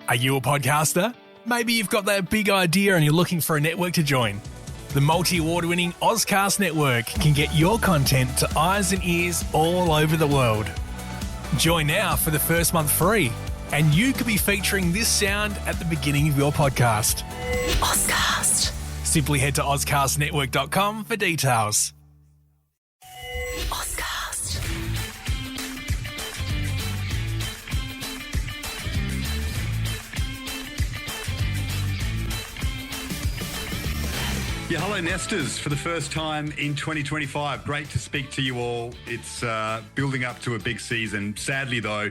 Are you a podcaster? Maybe you've got that big idea and you're looking for a network to join. The multi-award-winning Ozcast Network can get your content to eyes and ears all over the world. Join now for the first month free, and you could be featuring this sound at the beginning of your podcast. Ozcast. Simply head to ozcastnetwork.com for details. Ozcast. Yeah, hello Nesters for the first time in 2025. Great to speak to you all. It's building up to a big season. Sadly though,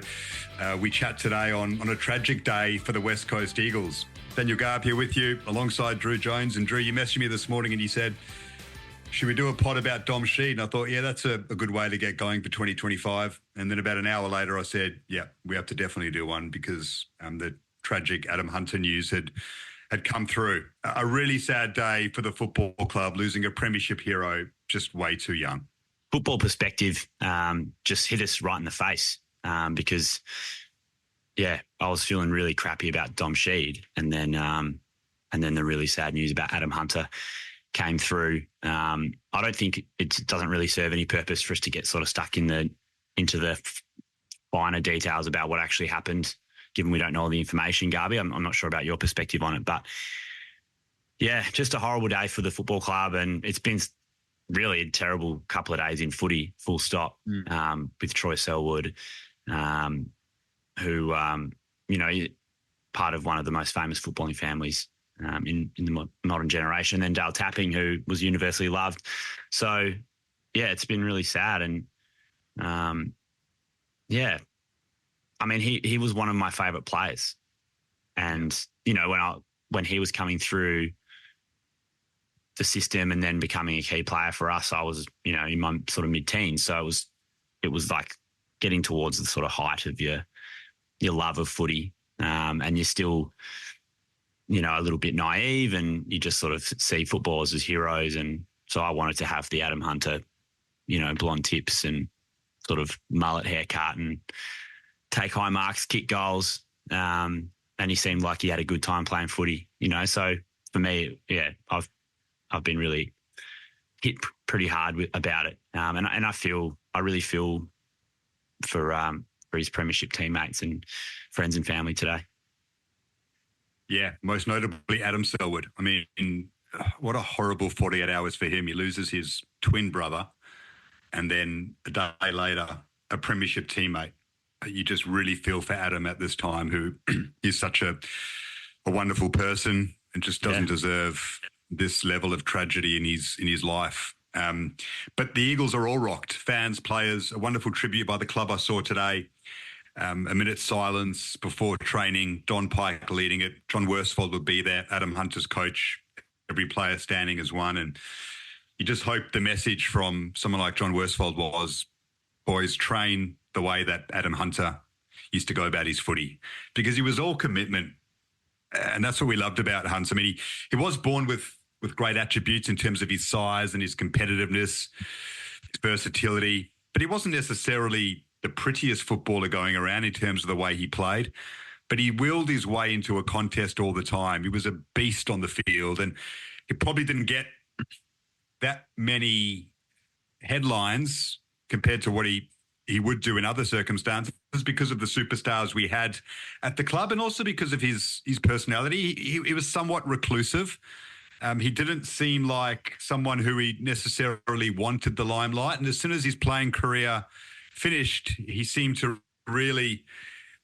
we chat today on a tragic day for the West Coast Eagles. Daniel Garb here with you alongside Drew Jones. And Drew, you messaged me this morning and you said, should we do a pod about Dom Sheed? And I thought, yeah, that's a good way to get going for 2025. And then about an hour later, I said, yeah, we have to definitely do one because the tragic Adam Hunter news had come through. A really sad day for the football club, losing a premiership hero just way too young. Football perspective just hit us right in the face because, yeah, I was feeling really crappy about Dom Sheed, and then the really sad news about Adam Hunter came through. I don't think it doesn't really serve any purpose for us to get sort of stuck into the finer details about what actually happened, given we don't know all the information, Garby. I'm not sure about your perspective on it, but yeah, just a horrible day for the football club, and it's been really a terrible couple of days in footy, full stop, with Troy Selwood, who, part of one of the most famous footballing families in the modern generation, and Dale Tapping, who was universally loved. So, yeah, it's been really sad, and yeah, I mean, he was one of my favourite players, and when he was coming through the system and then becoming a key player for us, I was in my sort of mid-teens, so it was like getting towards the sort of height of your love of footy, and you're still a little bit naive, and you just sort of see footballers as heroes, and so I wanted to have the Adam Hunter, blonde tips and sort of mullet haircut and take high marks, kick goals, and he seemed like he had a good time playing footy, So for me, yeah, I've been really hit pretty hard about it, and I really feel for his premiership teammates and friends and family today. Yeah, most notably Adam Selwood. I mean, what a horrible 48 hours for him. He loses his twin brother, and then a day later, a premiership teammate. You just really feel for Adam at this time, who is such a wonderful person and just doesn't deserve this level of tragedy in his life. But the Eagles are all rocked. Fans, players, a wonderful tribute by the club I saw today. A minute's silence before training. Don Pike leading it. John Worsfold would be there. Adam Hunter's coach. Every player standing as one. And you just hope the message from someone like John Worsfold was, boys, train the way that Adam Hunter used to go about his footy, because he was all commitment. And that's what we loved about Hunter. I mean, he was born with great attributes in terms of his size and his competitiveness, his versatility, but he wasn't necessarily the prettiest footballer going around in terms of the way he played, but he willed his way into a contest all the time. He was a beast on the field, and he probably didn't get that many headlines compared to what he would do in other circumstances because of the superstars we had at the club, and also because of his personality. He was somewhat reclusive. He didn't seem like someone who he necessarily wanted the limelight. And as soon as his playing career finished, he seemed to really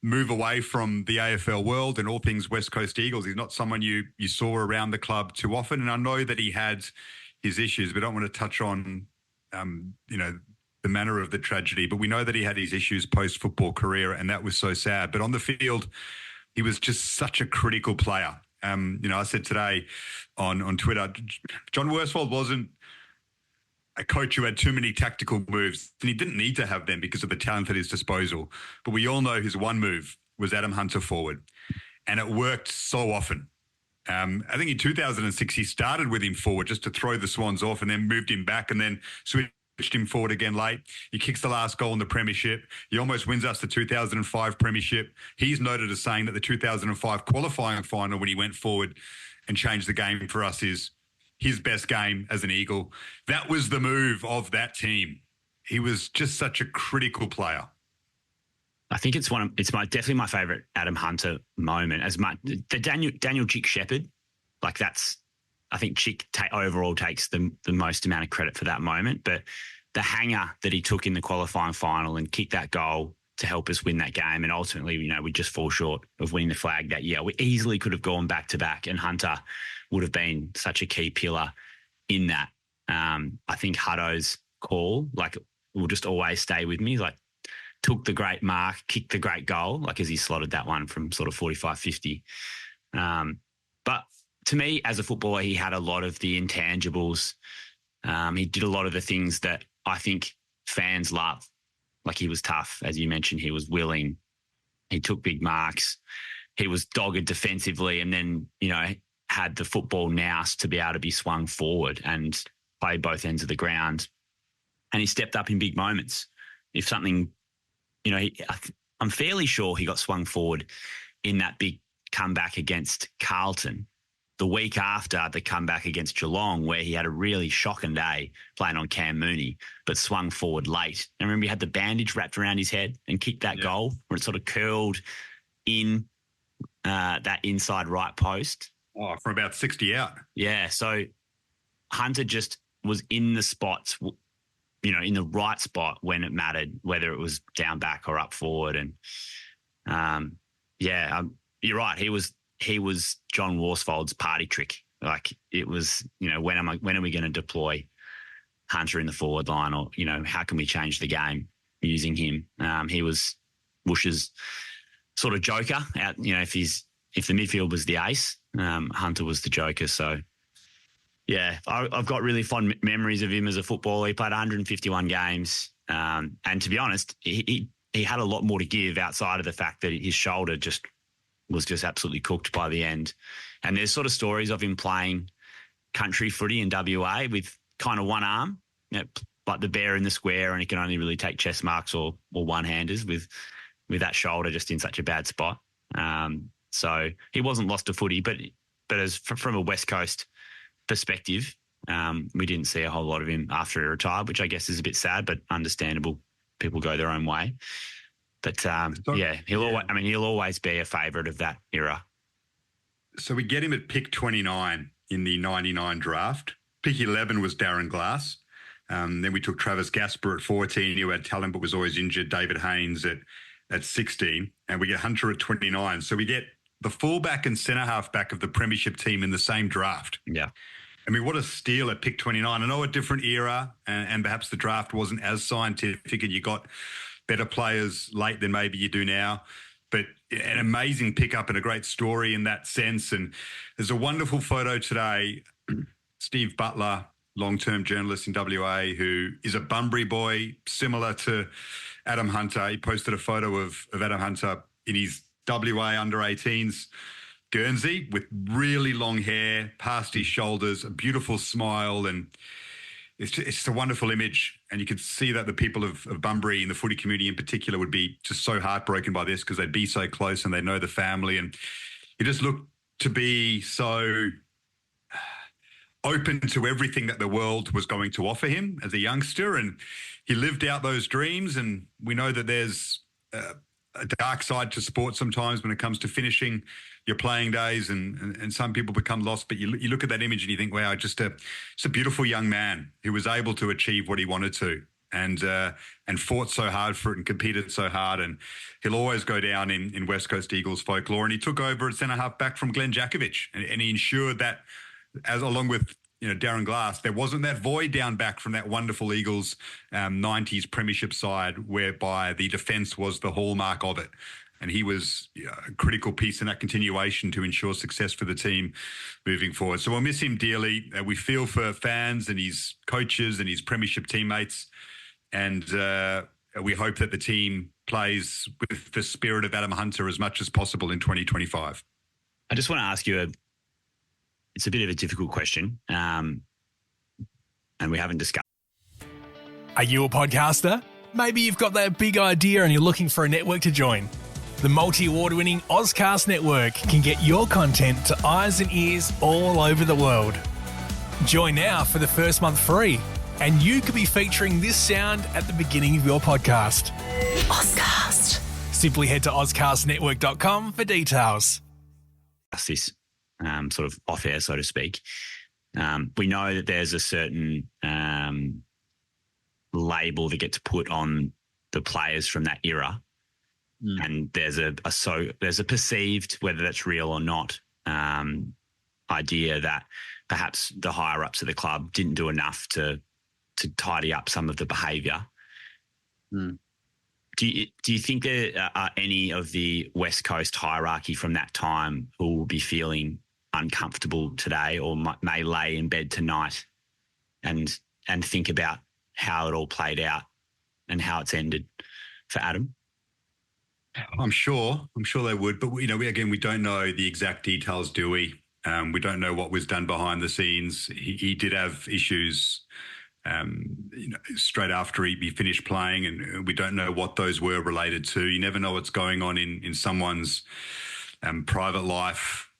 move away from the AFL world and all things West Coast Eagles. He's not someone you saw around the club too often. And I know that he had his issues, but I don't want to touch on, the manner of the tragedy. But we know that he had his issues post-football career, and that was so sad. But on the field, he was just such a critical player. I said today on Twitter, John Worsfold wasn't a coach who had too many tactical moves, and he didn't need to have them because of the talent at his disposal. But we all know his one move was Adam Hunter forward, and it worked so often. I think in 2006, he started with him forward just to throw the Swans off, and then moved him back, and then switched switched him forward again late. He kicks the last goal in the premiership. He almost wins us the 2005 premiership. He's noted as saying that the 2005 qualifying final, when he went forward and changed the game for us, is his best game as an Eagle. That was the move of that team. He was just such a critical player. I think it's definitely my favourite Adam Hunter moment. As much the Daniel Chick Shepherd, like that's, I think Chick overall takes the most amount of credit for that moment. But the hanger that he took in the qualifying final and kicked that goal to help us win that game, and ultimately, we just fall short of winning the flag that year. We easily could have gone back to back, and Hunter would have been such a key pillar in that. I think Hutto's call, will just always stay with me. Took the great mark, kicked the great goal, as he slotted that one from sort of 45, 50. But to me, as a footballer, he had a lot of the intangibles. He did a lot of the things that I think fans love. He was tough, as you mentioned. He was willing. He took big marks. He was dogged defensively, and then, had the football nous to be able to be swung forward and play both ends of the ground. And he stepped up in big moments. If something... I'm fairly sure he got swung forward in that big comeback against Carlton the week after the comeback against Geelong, where he had a really shocking day playing on Cam Mooney, but swung forward late. And remember, he had the bandage wrapped around his head and kicked that goal where it sort of curled in that inside right post. Oh, from about 60 out. Yeah, so Hunter just was in the spots, in the right spot when it mattered, whether it was down back or up forward. And you're right. He was John Worsfold's party trick. It was, when are we going to deploy Hunter in the forward line, or how can we change the game using him? He was Bush's sort of joker out. If the midfield was the ace, Hunter was the joker. So. Yeah, I've got really fond memories of him as a footballer. He played 151 games. And to be honest, he had a lot more to give outside of the fact that his shoulder was just absolutely cooked by the end. And there's sort of stories of him playing country footy in WA with kind of one arm, like the bear in the square, and he can only really take chest marks or one-handers with that shoulder just in such a bad spot. So he wasn't lost to footy, but as from a West Coast perspective, we didn't see a whole lot of him after he retired, which I guess is a bit sad, but understandable. People go their own way. But he'll always be a favourite of that era. So we get him at pick 29 in the 99 draft. Pick 11 was Darren Glass. Then we took Travis Gasper at 14, who had talent but was always injured. David Haynes at 16. And we get Hunter at 29. So we get the fullback and centre half back of the premiership team in the same draft. Yeah. I mean, what a steal at pick 29. I know a different era, and perhaps the draft wasn't as scientific and you got better players late than maybe you do now, but an amazing pickup and a great story in that sense. And there's a wonderful photo today. Steve Butler, long-term journalist in WA, who is a Bunbury boy, similar to Adam Hunter. He posted a photo of Adam Hunter in his WA under-18s Guernsey with really long hair past his shoulders, a beautiful smile, and it's just a wonderful image. And you could see that the people of Bunbury and the footy community in particular would be just so heartbroken by this because they'd be so close and they know the family. And he just looked to be so open to everything that the world was going to offer him as a youngster. And he lived out those dreams. And we know that there's a dark side to sport sometimes when it comes to finishing your playing days, and some people become lost. But you look at that image and you think, wow, just a beautiful young man who was able to achieve what he wanted to, and fought so hard for it and competed so hard. And he'll always go down in West Coast Eagles folklore. And he took over at centre half back from Glenn Jakovic, and he ensured that, as along with Darren Glass, there wasn't that void down back from that wonderful Eagles 90s premiership side whereby the defence was the hallmark of it. And he was a critical piece in that continuation to ensure success for the team moving forward. So we'll miss him dearly. We feel for fans and his coaches and his premiership teammates. And we hope that the team plays with the spirit of Adam Hunter as much as possible in 2025. I just want to ask you it's a bit of a difficult question, and we haven't discussed. Are you a podcaster? Maybe you've got that big idea and you're looking for a network to join. The multi-award winning Ozcast network can get your content to eyes and ears all over the world. Join now for the first month free, and you could be featuring this sound at the beginning of your podcast. Ozcast. Simply head to ozcastnetwork.com for details. This sort of off air, so to speak. We know that there's a certain label that gets put on the players from that era. And there's a perceived, whether that's real or not, idea that perhaps the higher ups of the club didn't do enough to tidy up some of the behaviour. Do you think there are any of the West Coast hierarchy from that time who will be feeling uncomfortable today, or may lay in bed tonight and think about how it all played out and how it's ended for Adam? I'm sure they would, but we don't know the exact details, do we? We don't know what was done behind the scenes. He did have issues, straight after he finished playing, and we don't know what those were related to. You never know what's going on in someone's private life,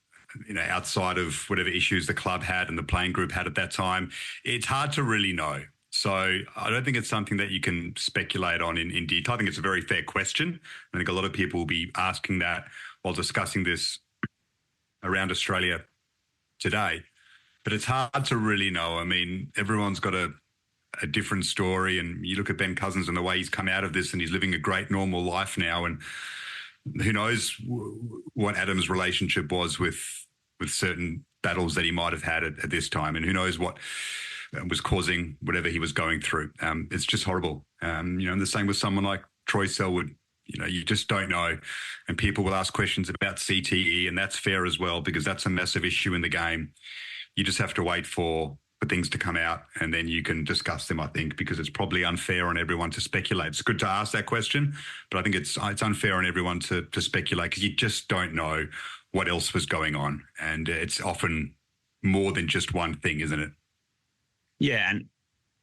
outside of whatever issues the club had and the playing group had at that time. It's hard to really know. So I don't think it's something that you can speculate on in detail. I think it's a very fair question. I think a lot of people will be asking that while discussing this around Australia today. But it's hard to really know. I mean, everyone's got a different story, and you look at Ben Cousins and the way he's come out of this, and he's living a great normal life now. And who knows what Adam's relationship was with certain battles that he might have had at this time, and who knows what was causing whatever he was going through. It's just horrible. And the same with someone like Troy Selwood. You just don't know. And people will ask questions about CTE, and that's fair as well, because that's a massive issue in the game. You just have to wait for things to come out, and then you can discuss them, I think, because it's probably unfair on everyone to speculate. It's good to ask that question, but I think it's unfair on everyone to speculate, because you just don't know what else was going on. And it's often more than just one thing, isn't it? Yeah, and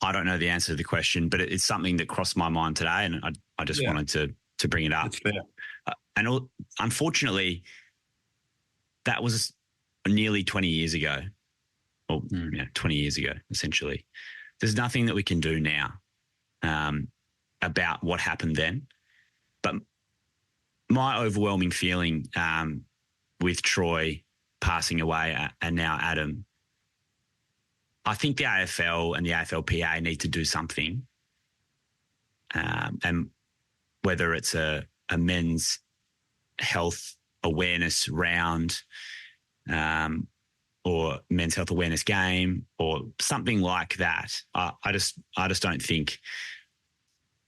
I don't know the answer to the question, but it's something that crossed my mind today, and I just wanted to bring it up. That's fair. And unfortunately, that was nearly 20 years ago, or 20 years ago, essentially. There's nothing that we can do now about what happened then. But my overwhelming feeling with Troy passing away and now Adam, I think the AFL and the AFLPA need to do something, and whether it's a men's health awareness round or men's health awareness game or something like that. I just don't think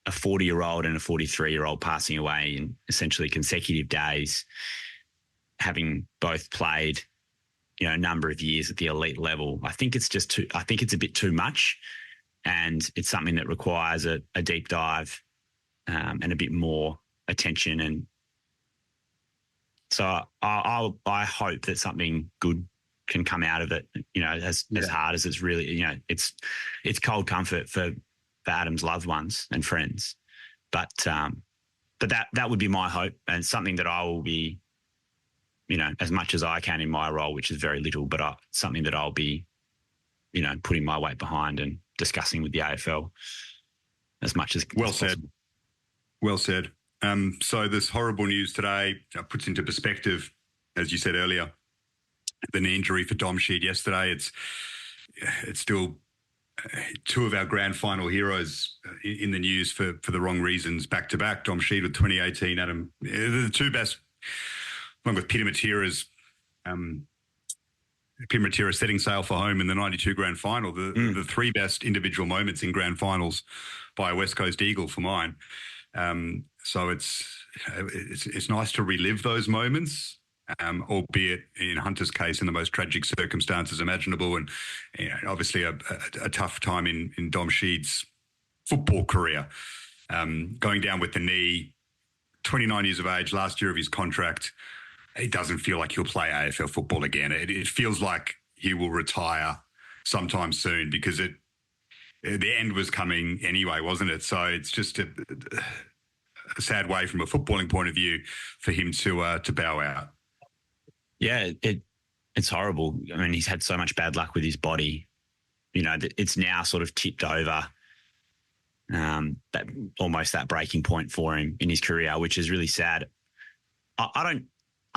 a 40-year-old and a 43-year-old passing away in essentially consecutive days, having both played a number of years at the elite level. I think it's a bit too much, and it's something that requires a deep dive and a bit more attention. And so I hope that something good can come out of it, as hard as it's really, it's cold comfort for Adam's loved ones and friends. But that would be my hope, and something that I will be, as much as I can in my role, which is very little, but something that I'll be, putting my weight behind and discussing with the AFL as much as possible. Well said. So this horrible news today puts into perspective, as you said earlier, the knee injury for Dom Sheed yesterday. It's still two of our grand final heroes in the news for the wrong reasons back to back. Dom Sheed with 2018, Adam, the two best, along with Peter Matera's setting sail for home in the 92 grand final, the three best individual moments in grand finals by a West Coast Eagle for mine. So it's nice to relive those moments, albeit in Hunter's case in the most tragic circumstances imaginable, and obviously a tough time in Dom Sheed's football career. Going down with the knee, 29 years of age, last year of his contract. It doesn't feel like he'll play AFL football again. It feels like he will retire sometime soon, because the end was coming anyway, wasn't it? So it's just a sad way from a footballing point of view for him to bow out. Yeah, it's horrible. I mean, he's had so much bad luck with his body. You know, it's now sort of tipped over that breaking point for him in his career, which is really sad. I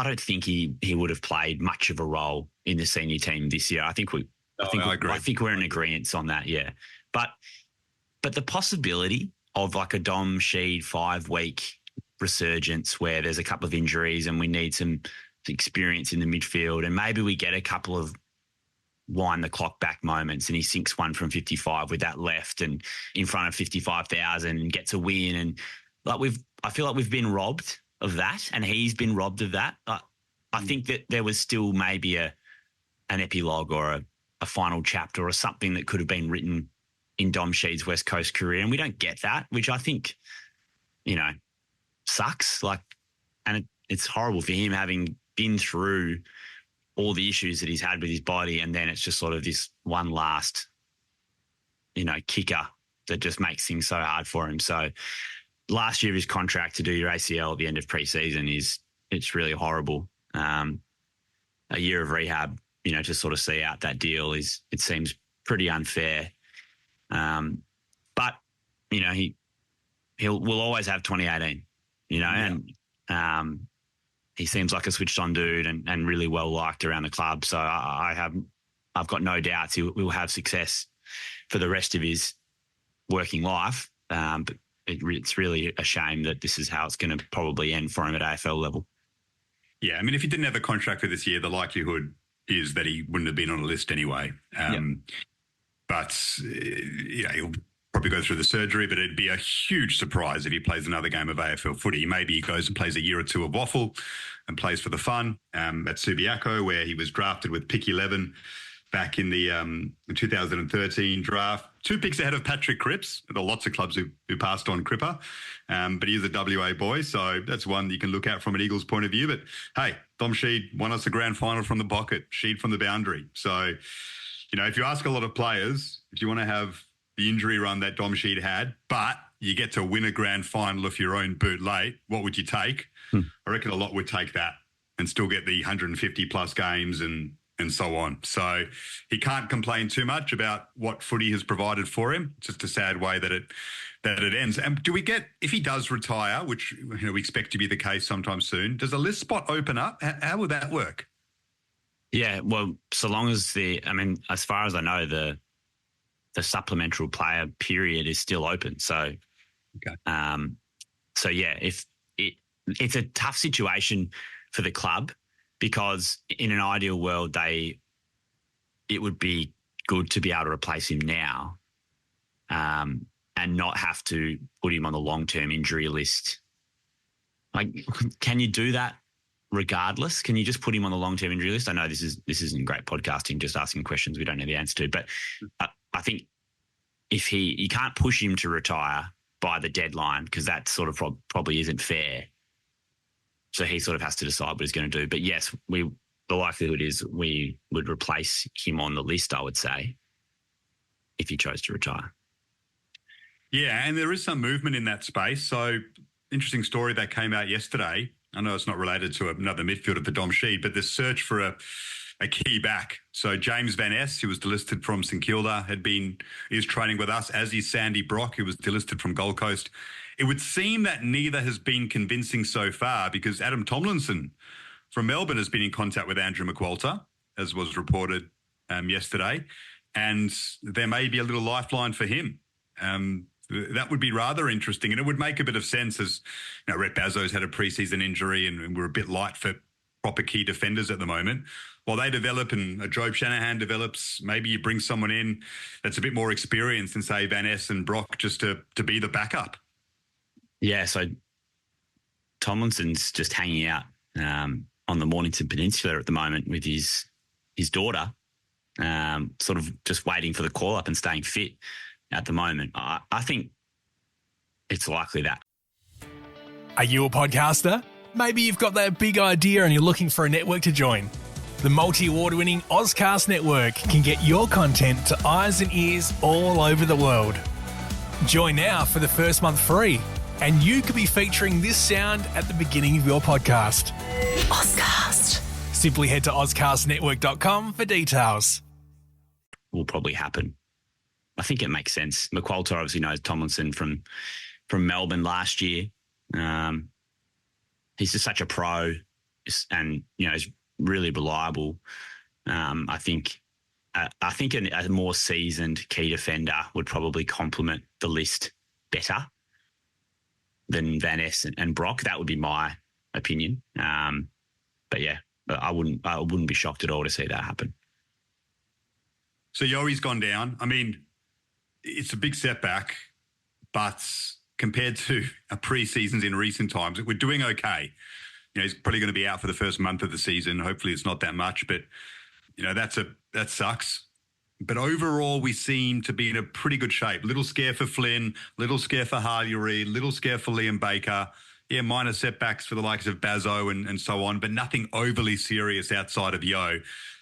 don't think he would have played much of a role in the senior team this year. I think I think we're in agreement on that. Yeah, but the possibility of like a Dom Sheed 5-week resurgence where there's a couple of injuries and we need some experience in the midfield, and maybe we get a couple of wind the clock back moments and he sinks one from 55 with that left and in front of 55,000 and gets a win. And I feel like we've been robbed of that, and he's been robbed of that. I think that there was still maybe an epilogue or a final chapter or something that could have been written in Dom Sheed's West Coast career, and we don't get that, which I think, you know, sucks. And it's horrible for him having been through all the issues that he's had with his body, and then it's just sort of this one last, you know, kicker that just makes things so hard for him. So last year of his contract to do your ACL at the end of pre-season it's really horrible. A year of rehab, you know, to sort of see out that deal it seems pretty unfair. But you know, we'll always have 2018, you know, yeah. And he seems like a switched on dude and really well liked around the club. So I've got no doubts he will have success for the rest of his working life. But it's really a shame that this is how it's going to probably end for him at AFL level. Yeah, I mean, if he didn't have a contract for this year, the likelihood is that he wouldn't have been on a list anyway. But yeah, he'll probably go through the surgery, but it'd be a huge surprise if he plays another game of AFL footy. Maybe he goes and plays a year or two of waffle and plays for the fun at Subiaco, where he was drafted with pick 11 back in the 2013 draft. 2 picks ahead of Patrick Cripps. There are lots of clubs who passed on Cripper, but he is a WA boy, so that's one you can look at from an Eagles point of view. But hey, Dom Sheed won us a grand final from the pocket, Sheed from the boundary. So, you know, if you ask a lot of players, if you want to have the injury run that Dom Sheed had, but you get to win a grand final off your own boot late, what would you take? I reckon a lot would take that and still get the 150 plus games and so on. So he can't complain too much about what footy has provided for him. It's just a sad way that it ends. And do we get, if he does retire, which, you know, we expect to be the case sometime soon, does a list spot open up? How would that work? Yeah, well, so long as as far as I know, the supplementary player period is still open. So, okay. So yeah, it's a tough situation for the club, because in an ideal world, it would be good to be able to replace him now, and not have to put him on the long-term injury list. Like, can you do that regardless? Can you just put him on the long-term injury list? I know this isn't great podcasting, just asking questions we don't know the answer to, but I think if you can't push him to retire by the deadline, because that sort of probably isn't fair. So he sort of has to decide what he's going to do. But yes, the likelihood is we would replace him on the list, I would say, if he chose to retire. Yeah, and there is some movement in that space. So interesting story that came out yesterday. I know it's not related to another midfielder for Dom Sheed, but the search for a key back. So James Van Ness, who was delisted from St Kilda, is training with us, as is Sandy Brock, who was delisted from Gold Coast. It would seem that neither has been convincing so far, because Adam Tomlinson from Melbourne has been in contact with Andrew McWalter, as was reported yesterday, and there may be a little lifeline for him. That would be rather interesting, and it would make a bit of sense, as you know, Rhett Bazzo's had a preseason injury and we're a bit light for proper key defenders at the moment. While they develop and Jobe Shanahan develops, maybe you bring someone in that's a bit more experienced than, say, Van Ness and Brock, just to be the backup. Yeah, so Tomlinson's just hanging out on the Mornington Peninsula at the moment with his daughter, sort of just waiting for the call-up and staying fit at the moment. I think it's likely that. Are you a podcaster? Maybe you've got that big idea and you're looking for a network to join. The multi-award winning Ozcast network can get your content to eyes and ears all over the world. Join now for the first month free, and you could be featuring this sound at the beginning of your podcast. Ozcast. Simply head to ozcastnetwork.com for details. Will probably happen. I think it makes sense. McQualter obviously knows Tomlinson from Melbourne last year. He's just such a pro, and he's really reliable. I think a more seasoned key defender would probably complement the list better than Van Ness and Brock. That would be my opinion. But I wouldn't be shocked at all to see that happen. So Yowi's gone down. I mean, it's a big setback, but compared to our pre-seasons in recent times, we're doing okay. He's probably going to be out for the first month of the season. Hopefully it's not that much, but that sucks. But overall, we seem to be in a pretty good shape. Little scare for Flynn, little scare for Harley Reid, little scare for Liam Baker. Yeah, minor setbacks for the likes of Bazzo and so on, but nothing overly serious outside of Yo.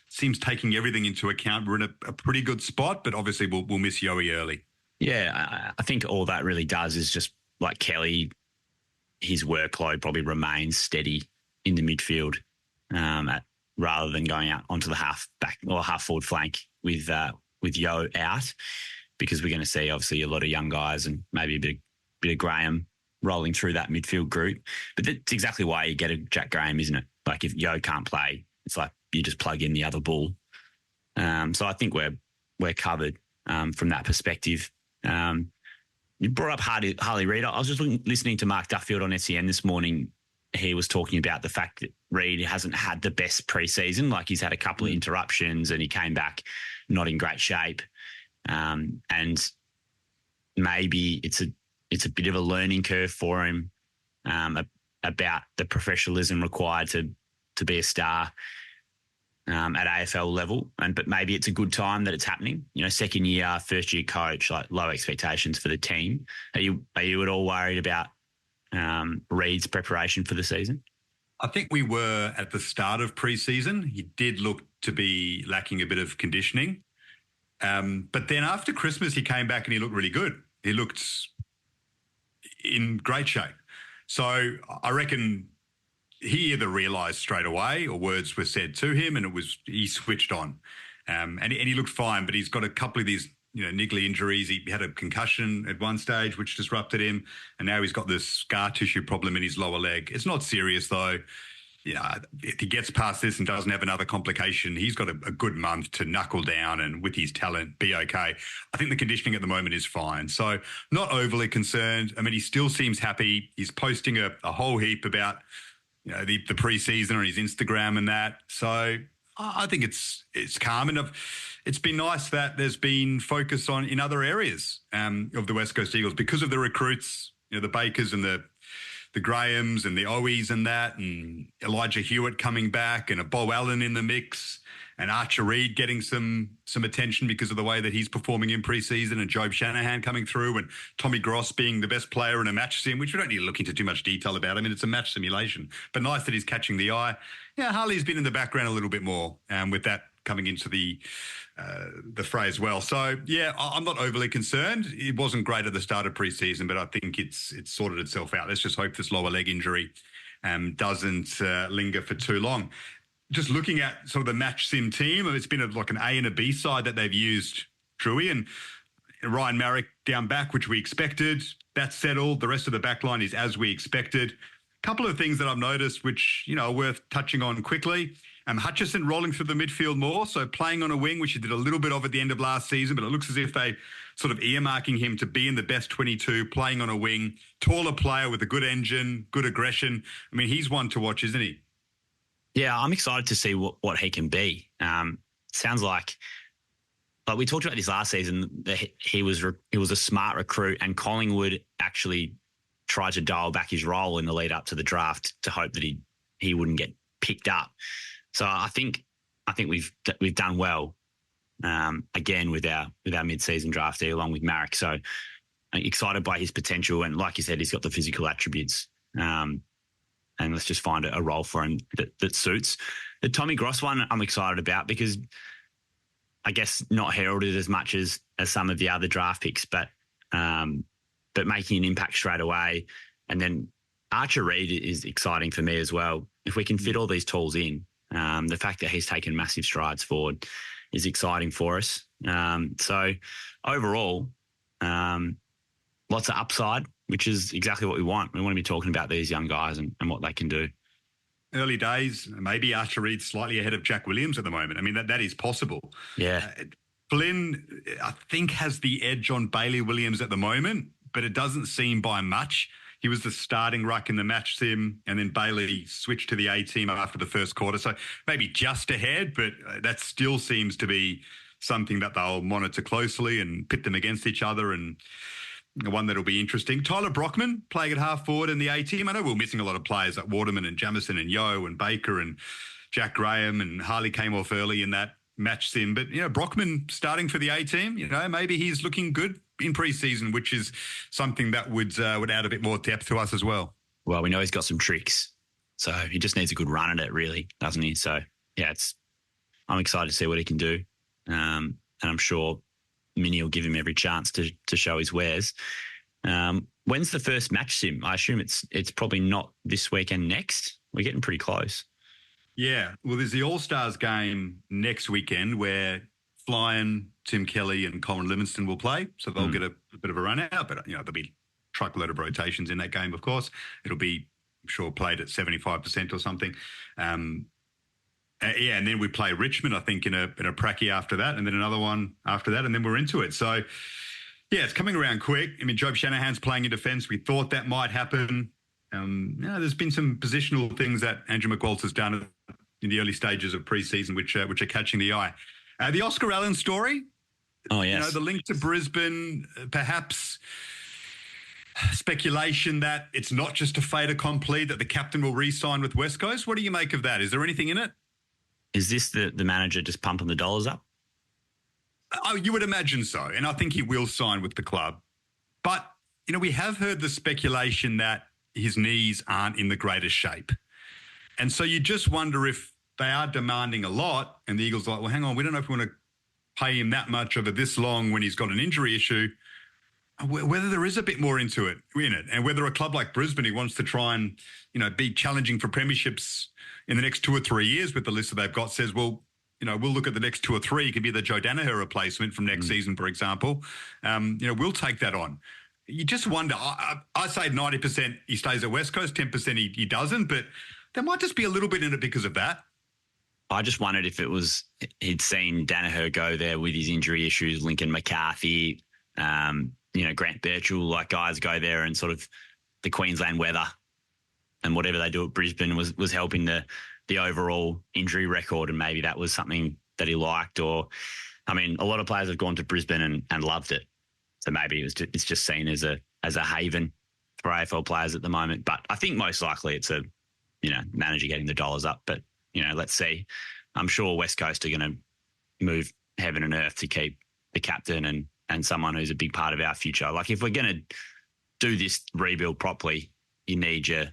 Seems taking everything into account. We're in a pretty good spot, but obviously we'll miss Yowie early. Yeah, I think all that really does is just like Kelly, his workload probably remains steady in the midfield rather than going out onto the half back or half forward flank with Yo out, because we're going to see obviously a lot of young guys and maybe a bit of Graham rolling through that midfield group. But that's exactly why you get a Jack Graham, isn't it? Like if Yo can't play, it's like you just plug in the other bull. So I think we're covered from that perspective. You brought up Harley Reid. I was just listening to Mark Duffield on SEN this morning. He was talking about the fact that Reid hasn't had the best preseason. Like he's had a couple of interruptions and he came back not in great shape. And maybe it's a bit of a learning curve for him about the professionalism required to be a star at AFL level. But maybe it's a good time that it's happening. Second year, first year coach, like low expectations for the team. Are you at all worried about Reid's preparation for the season? I think we were at the start of pre-season. He did look to be lacking a bit of conditioning. But then after Christmas, he came back and he looked really good. He looked in great shape. So I reckon he either realised straight away or words were said to him and he switched on. And he looked fine, but he's got a couple of these niggly injuries. He had a concussion at one stage, which disrupted him. And now he's got this scar tissue problem in his lower leg. It's not serious though. If he gets past this and doesn't have another complication, he's got a good month to knuckle down and with his talent be okay. I think the conditioning at the moment is fine. So not overly concerned. I mean, he still seems happy. He's posting a whole heap about the preseason on his Instagram and that. So I think it's calm. And it's been nice that there's been focus in other areas of the West Coast Eagles because of the recruits, the Bakers and the Grahams and the Owies and that, and Elijah Hewitt coming back and a Bo Allen in the mix and Archer Reid getting some attention because of the way that he's performing in preseason, and Job Shanahan coming through, and Tommy Gross being the best player in a match sim, which we don't need to look into too much detail about. I mean, it's a match simulation, but nice that he's catching the eye. Yeah, Harley's been in the background a little bit more with that coming into the fray as well. So, yeah, I'm not overly concerned. It wasn't great at the start of preseason, but I think it's sorted itself out. Let's just hope this lower leg injury doesn't linger for too long. Just looking at sort of the match sim team, it's been like an A and a B side that they've used, Drewy, and Ryan Marrick down back, which we expected. That's settled. The rest of the back line is as we expected. A couple of things that I've noticed, which, are worth touching on quickly. Hutchison rolling through the midfield more, so playing on a wing, which he did a little bit of at the end of last season, but it looks as if they sort of earmarking him to be in the best 22, playing on a wing, taller player with a good engine, good aggression. I mean, he's one to watch, isn't he? Yeah, I'm excited to see what he can be. Sounds like we talked about this last season, that he was a smart recruit, and Collingwood actually tried to dial back his role in the lead up to the draft to hope that he wouldn't get picked up. So I think we've done well again with our mid-season draftee along with Marrick. So I'm excited by his potential, and like you said, he's got the physical attributes. And let's just find a role for him that suits. The Tommy Gross one I'm excited about because I guess not heralded as much as some of the other draft picks, but making an impact straight away. And then Archer Reed is exciting for me as well. If we can fit all these tools in, the fact that he's taken massive strides forward is exciting for us. So overall, lots of upside, which is exactly what we want. We want to be talking about these young guys and what they can do. Early days, maybe Archer Reed's slightly ahead of Jack Williams at the moment. I mean, that is possible. Yeah. Flynn, I think, has the edge on Bailey Williams at the moment, but it doesn't seem by much. He was the starting ruck in the match sim, and then Bailey switched to the A team after the first quarter. So maybe just ahead, but that still seems to be something that they'll monitor closely and pit them against each other, and one that'll be interesting. Tyler Brockman playing at half forward in the A team. I know we're missing a lot of players like Waterman and Jamison and Yo and Baker and Jack Graham, and Harley came off early in that match sim. But, Brockman starting for the A team, maybe he's looking good in pre-season, which is something that would add a bit more depth to us as well. Well, we know he's got some tricks, so he just needs a good run at it, really, doesn't he? So, yeah, I'm excited to see what he can do, and I'm sure Minnie will give him every chance to show his wares. When's the first match sim? I assume it's probably not this weekend. Next, we're getting pretty close. Yeah, well, there's the All-Stars game next weekend where Flyen, Tim Kelly and Colin Livingston will play. So they'll get a bit of a run out, but, there'll be a truckload of rotations in that game, of course. It'll be, I'm sure, played at 75% or something. And then we play Richmond, I think, in a pracky after that, and then another one after that, and then we're into it. So, yeah, it's coming around quick. I mean, Job Shanahan's playing in defence. We thought that might happen. There's been some positional things that Andrew McWaltz has done in the early stages of pre-season, which are catching the eye. The Oscar Allen story. Oh, yes. The link to Brisbane, perhaps speculation that it's not just a fait accompli, that the captain will re-sign with West Coast. What do you make of that? Is there anything in it? Is this the manager just pumping the dollars up? Oh, you would imagine so. And I think he will sign with the club. But, we have heard the speculation that his knees aren't in the greatest shape. And so you just wonder if they are demanding a lot and the Eagles are like, well, hang on, we don't know if we want to pay him that much over this long when he's got an injury issue, whether there is a bit more in it, and whether a club like Brisbane, who wants to try and, be challenging for premierships in the next 2 or 3 years with the list that they've got, says, well, we'll look at the next 2 or 3. It could be the Joe Danaher replacement from next season, for example. We'll take that on. You just wonder. I say 90% he stays at West Coast, 10% he doesn't, but there might just be a little bit in it because of that. I just wondered if it was he'd seen Danaher go there with his injury issues, Lincoln McCarthy, Grant Birchall, like guys go there, and sort of the Queensland weather and whatever they do at Brisbane was helping the overall injury record, and maybe that was something that he liked. Or, I mean, a lot of players have gone to Brisbane and loved it, so maybe it's just seen as a haven for AFL players at the moment. But I think most likely it's a manager getting the dollars up. But let's see. I'm sure West Coast are going to move heaven and earth to keep the captain and someone who's a big part of our future. Like, if we're going to do this rebuild properly, you need your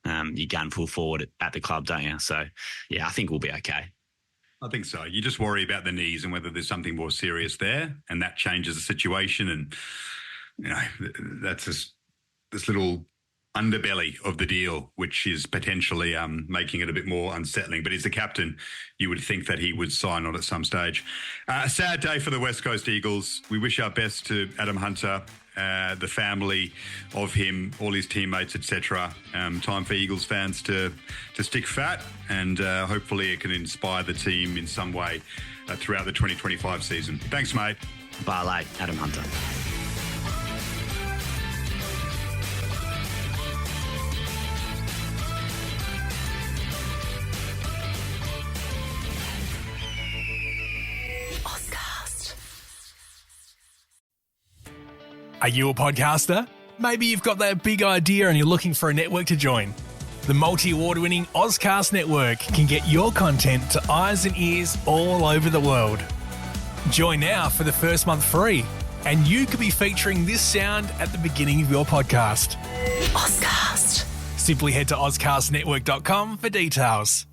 gun full forward at the club, don't you? So, yeah, I think we'll be okay. I think so. You just worry about the knees and whether there's something more serious there, and that changes the situation. And, that's this little underbelly of the deal, which is potentially making it a bit more unsettling. But as the captain, you would think that he would sign on at some stage. A sad day for the West Coast Eagles. We wish our best to Adam Hunter, the family of him, all his teammates, etc. Time for Eagles fans to stick fat, and hopefully it can inspire the team in some way throughout the 2025 season. Thanks, mate. Bye, Adam Hunter. Are you a podcaster? Maybe you've got that big idea and you're looking for a network to join. The multi-award-winning Ozcast Network can get your content to eyes and ears all over the world. Join now for the first month free, and you could be featuring this sound at the beginning of your podcast. Ozcast. Simply head to ozcastnetwork.com for details.